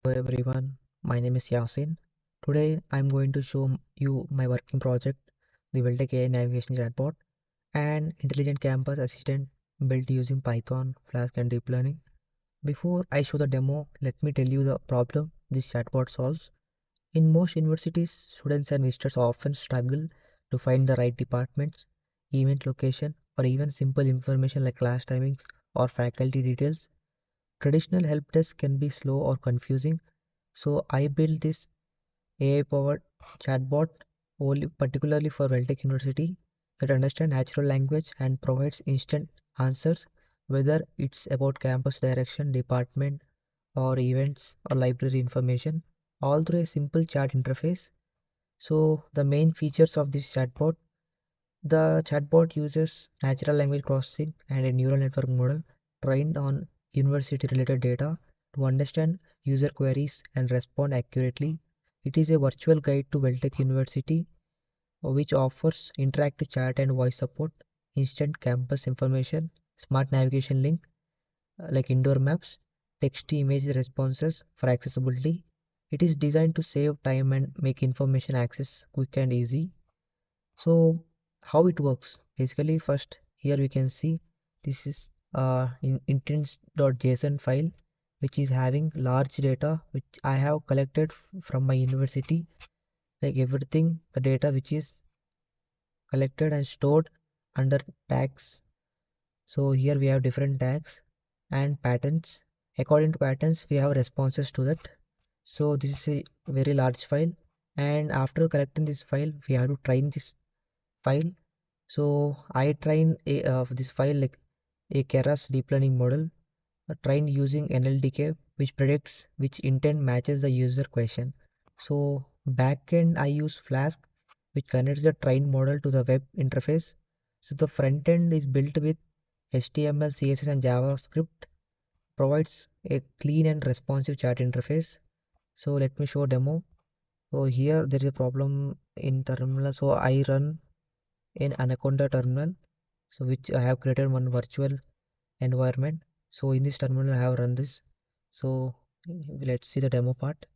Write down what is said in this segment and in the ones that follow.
Hello everyone, my name is Yasin. Today I'm going to show you my working project, the VELTECH AI Navigation Chatbot, an intelligent campus assistant built using Python, Flask and Deep Learning. Before I show the demo, let me tell you the problem this chatbot solves. In most universities, students and visitors often struggle to find the right departments, event location, or even simple information like class timings or faculty details. Traditional help desk can be slow or confusing, so I built this AI-powered chatbot only particularly for Vel Tech University that understands natural language and provides instant answers, whether it's about campus direction, department, or events or library information, all through a simple chat interface. So the main features of this chatbot: the chatbot uses natural language processing and a neural network model trained on university-related data to understand user queries and respond accurately. It is a virtual guide to VELTECH University, which offers interactive chat and voice support, instant campus information, smart navigation link like indoor maps, text-to-image responses for accessibility. It is designed to save time and make information access quick and easy. So how it works? Basically, first here we can see this is in intents.json file which is having large data which I have collected from my university, like everything the data which is collected and stored under tags. So here we have different tags and patterns. According to patterns we have responses to that. So this is a very large file, and after collecting this file we have to train this file. So I train this file like a Keras deep learning model trained using NLDK, which predicts which intent matches the user question. So backend I use Flask, which connects the trained model to the web interface. So the front end is built with HTML, CSS, and JavaScript, provides a clean and responsive chat interface. So let me show demo. So here there is a problem in terminal. So I run in Anaconda terminal, so which I have created one virtual environment. So in this terminal I have run this. So let's see the demo part.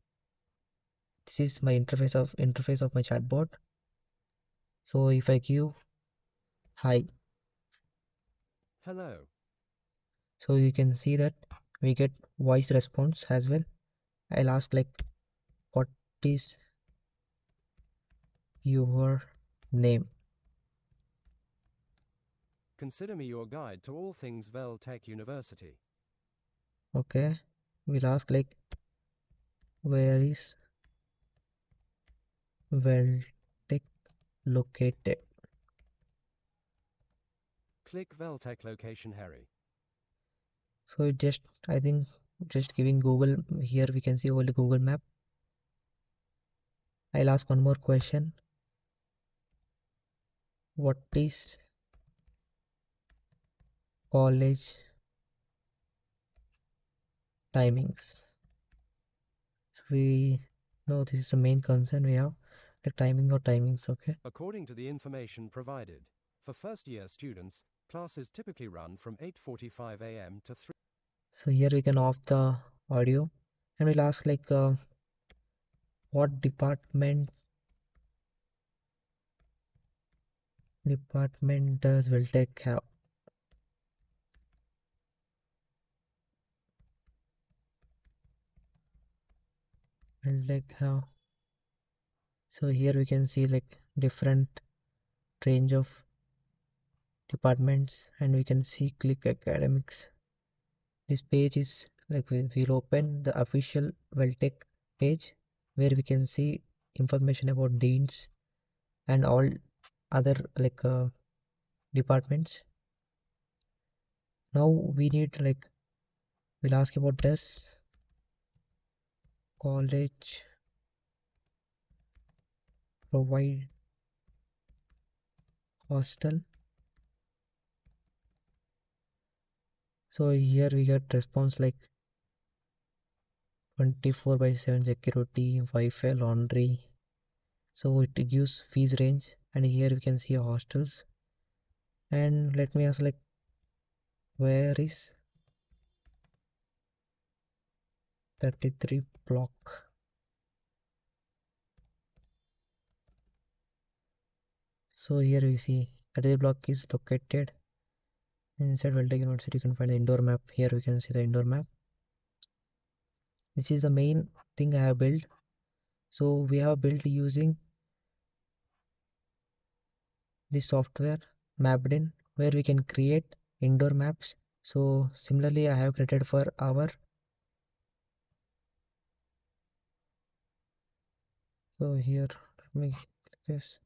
This is my interface of my chatbot. So if I give hi, Hello. so you can see that we get voice response as well. I'll ask like, what is your name? Consider me your guide to all things Vel Tech University. Okay, we'll ask like, where is Veltech located? Click Vel Tech location Harry. So it just, I think, just giving Google. Here we can see only Google map. I'll ask one more question. What is college timings? So we know this is the main concern we have, like timing or timings. Okay, According to the information provided, for first-year students, classes typically run from 8:45 a.m. to 3. so here we can off the audio, and we'll ask like, what department does Veltech have? Veltech have. So here we can see like different range of departments, and we can see click academics. This page is like, we'll open the official Veltech page where we can see information about deans and all other like departments. Now we need like, we'll ask about this college provide hostel. So here we get response like 24/7 security, Wi-Fi, laundry. So it gives fees range, and here we can see hostels. And let me ask like, where is 33 block. So here we see 33 block is located inside Vel Tech University. You can find the indoor map. Here we can see the indoor map. This is the main thing I have built. So we have built using this software Mapped where we can create indoor maps. So similarly I have created for our, so here let me click this.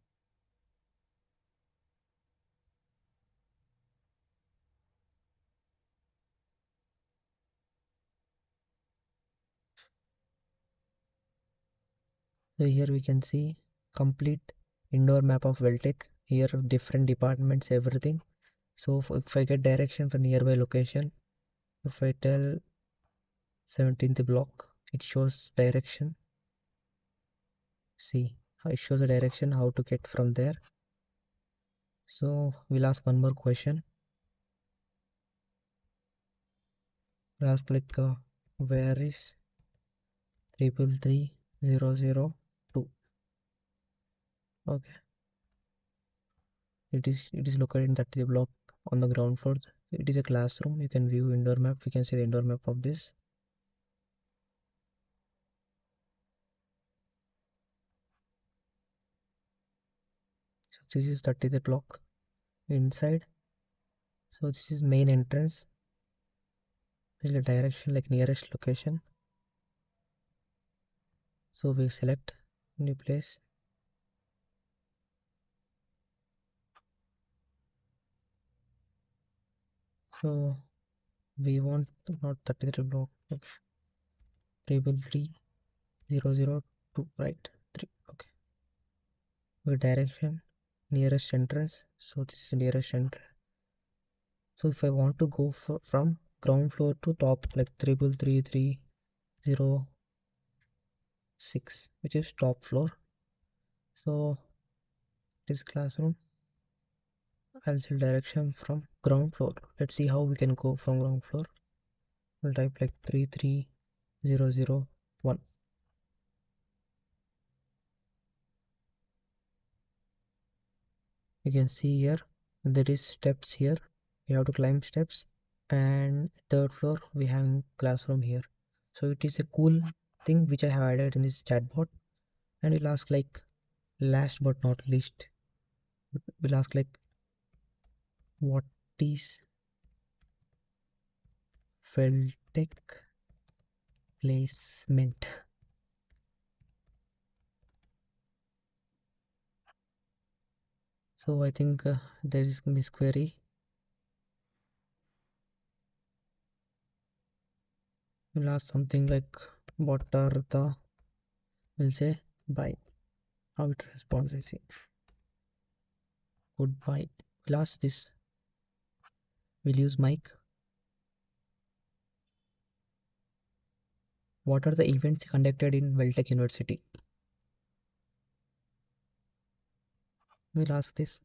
So here we can see complete indoor map of Vel Tech. Here different departments, everything. So if I get direction for nearby location, if I tell 17th block, it shows direction. See how it shows the direction how to get from there. So we'll ask one more question. We'll ask like where is 333002? Okay, it is located in 30 block on the ground floor. It is a classroom. You can view indoor map. We can see the indoor map of this. So this is 30th block inside. So this is main entrance. Fill a direction like nearest location. So we select new place. So we want not 33 block, okay. 333002, right? 3, okay. The direction nearest entrance. So this is nearest entrance. So if I want to go from ground floor to top, like 333006, which is top floor. So this classroom, I'll select direction from ground floor. Let's see how we can go from ground floor. We'll type like 33001. You can see here there is steps here. We have to climb steps, and third floor we have classroom here. So it is a cool thing which I have added in this chatbot. And we'll ask like last but not least, we'll ask like what is VELTECH placement? So I think there is miss query. We'll ask something like what are the, we'll say bye. How it responds, I see goodbye. We'll ask this, we'll use mic. What are the events conducted in Vel Tech University? We'll ask this.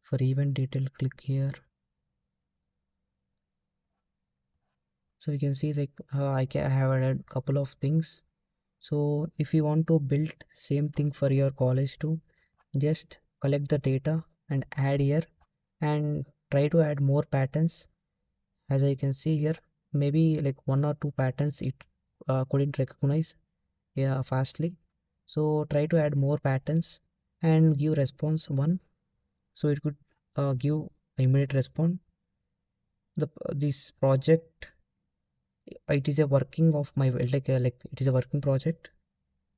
For event detail, click here. So you can see like I have added a couple of things. So if you want to build same thing for your college too, just collect the data and add here and try to add more patterns. As I can see here, maybe like one or two patterns it couldn't recognize fastly. So try to add more patterns and give response one, so it could give immediate response. This project, it is a working of my like it is a working project.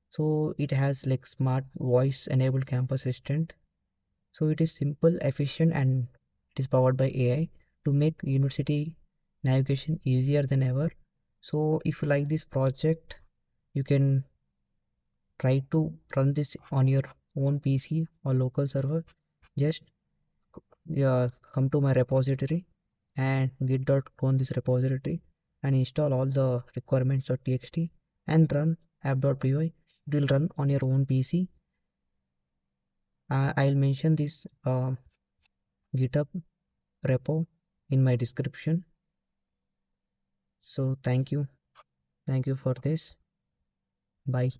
So it has like smart voice enabled campus assistant. So it is simple, efficient, and it is powered by AI to make university navigation easier than ever. So if you like this project, you can try to run this on your own PC or local server. Just come to my repository and git.clone this repository and install all the requirements.txt and run app.py. It will run on your own PC. I'll mention this GitHub repo in my description. So thank you. Thank you for this. Bye.